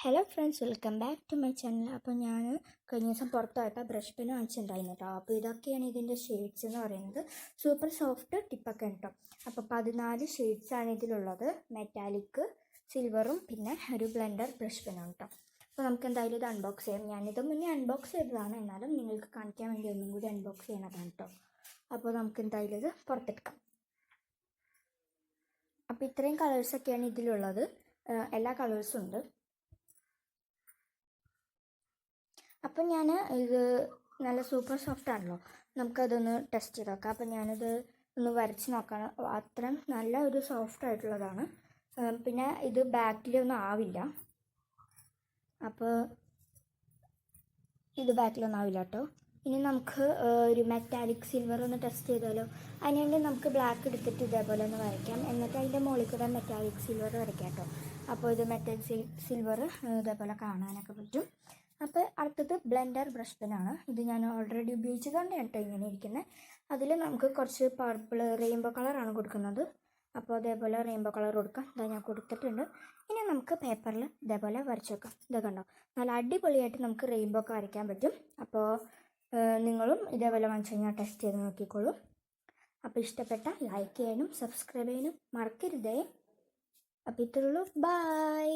Hello friends, welcome back to my channel. അപ്പോൾ ഞാൻ കഴിഞ്ഞ ദിവസം പുറത്തായിട്ട് ബ്രഷ് പെൻ വാങ്ങിച്ചിട്ടുണ്ടായിരുന്നു കേട്ടോ. അപ്പോൾ ഇതൊക്കെയാണ് ഇതിൻ്റെ ഷെയ്ഡ്സ് എന്ന് പറയുന്നത്. സൂപ്പർ സോഫ്റ്റ് ടിപ്പൊക്കെ കേട്ടോ. അപ്പോൾ 14 ഷെയ്ഡ്സാണ് ഇതിലുള്ളത്. മെറ്റാലിക്, സിൽവറും പിന്നെ ഒരു ബ്ലെൻഡർ ബ്രഷ് പെനാണ് കേട്ടോ. അപ്പോൾ നമുക്ക് എന്തായാലും ഇത് അൺബോക്സ് ചെയ്യാം. ഞാനിത് മുന്നേ അൺബോക്സ് ചെയ്തതാണ്, എന്നാലും നിങ്ങൾക്ക് കാണിക്കാൻ വേണ്ടി ഒന്നും കൂടി അൺബോക്സ് ചെയ്യണതാണ് കേട്ടോ. അപ്പോൾ നമുക്ക് എന്തായാലും ഇത് പുറത്തെടുക്കാം. അപ്പോൾ ഇത്രയും കളേഴ്സൊക്കെയാണ് ഇതിലുള്ളത്. എല്ലാ കളേഴ്സും ഉണ്ട്. അപ്പം ഞാൻ ഇത് നല്ല സൂപ്പർ സോഫ്റ്റ് ആണല്ലോ, നമുക്കതൊന്ന് ടെസ്റ്റ് ചെയ്ത് നോക്കാം. അപ്പം ഞാനിത് ഒന്ന് വരച്ച് നോക്കണം. അത്രയും നല്ല ഒരു സോഫ്റ്റ് ആയിട്ടുള്ളതാണ്. പിന്നെ ഇത് ബാക്കിലൊന്നും ആവില്ല. അപ്പോൾ ഇത് ബാക്കിലൊന്നും ആവില്ല കേട്ടോ. ഇനി നമുക്ക് ഒരു മെറ്റാലിക് സിൽവർ ഒന്ന് ടെസ്റ്റ് ചെയ്താലോ. അതിനുവേണ്ടി നമുക്ക് ബ്ലാക്ക് എടുത്തിട്ട് ഇതേപോലെ ഒന്ന് വരയ്ക്കാം. എന്നിട്ട് അതിൻ്റെ മുകളിൽ കൂടെ മെറ്റാലിക് സിൽവർ വരയ്ക്കാം കേട്ടോ. അപ്പോൾ ഇത് മെറ്റാലിക് സിൽവർ ഇതേപോലെ കാണാനൊക്കെ പറ്റും. അപ്പോൾ അടുത്തത് ബ്ലെൻഡർ ബ്രഷ് പെനാണ്. ഇത് ഞാൻ ഓൾറെഡി ഉപയോഗിച്ചതുകൊണ്ട് കേട്ടോ ഇങ്ങനെ ഇരിക്കുന്നത്. അതിൽ നമുക്ക് കുറച്ച് പർപ്പിൾ റെയിൻബോ കളറാണ് കൊടുക്കുന്നത്. അപ്പോൾ അതേപോലെ റെയിൻബോ കളർ കൊടുക്കാം. ഇതാ ഞാൻ കൊടുത്തിട്ടുണ്ട്. ഇനി നമുക്ക് പേപ്പറിൽ ഇതേപോലെ വരച്ച് വെക്കാം. ഇത് കണ്ടോ, നല്ല അടിപൊളിയായിട്ട് നമുക്ക് റെയിൻബോ ഒക്കെ വരയ്ക്കാൻ പറ്റും. അപ്പോൾ നിങ്ങളും ഇതേപോലെ വാങ്ങിച്ചു കഴിഞ്ഞാൽ ടെസ്റ്റ് ചെയ്ത് നോക്കിക്കോളൂ. അപ്പോൾ ഇഷ്ടപ്പെട്ട ലൈക്ക് ചെയ്യാനും സബ്സ്ക്രൈബ് ചെയ്യാനും മറക്കരുതേ. അപ്പോൾ ഇത്രയുള്ളൂ. ബൈ.